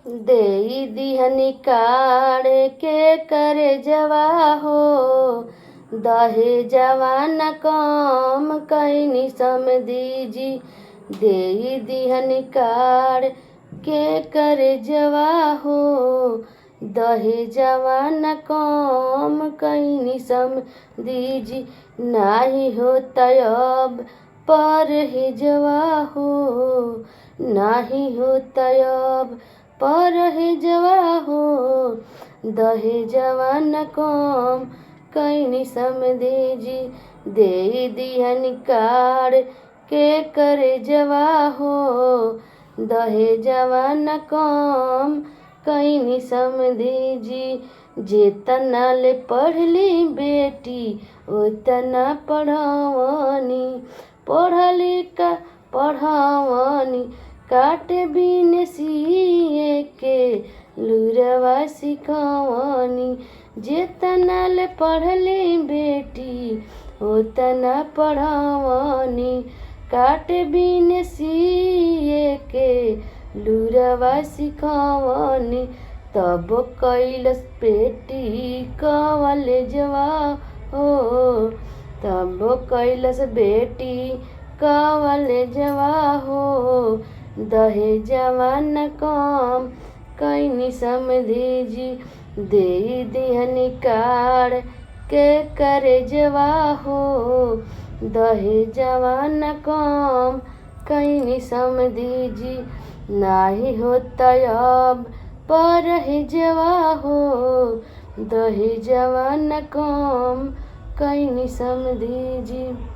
देई दिहनी काढ़ के करे जवा हो, दहे जवान कम कईनी समझी। देई दिहनी काढ़ के करे जवा हो, दहे जवान कम कईनी समझी। नाही होता अब परहेजवा हो, नाही होता अब परहेजवा हो, दहेजवा न कम कईनी समझी। देई दिहनी काढ़ के करे जवा हो, दहेजवा न कम कईनी समझी। जेतना ले पढ़ली बेटी ओतना पढ़वनी, पढ़ली का पढ़वनी। काटे बिन सिए के लुरवा सिखवनी। जेतना ले पढ़ली बेटी ओतना पढ़वनी, काटे बिन सिए के लुरवा सिखवनी। तब कैलस बेटी कॉलेजवा हो, तब कैलस बेटी कॉलेजवा हो, दहेजवा न कम कईनी समझी। देई दिहनी काढ़ के करे जवा हो, दहेजवा न कम कईनी समझी। नाही होता अब परहेजवा हो, दहेजवा न कम कईनी समझी।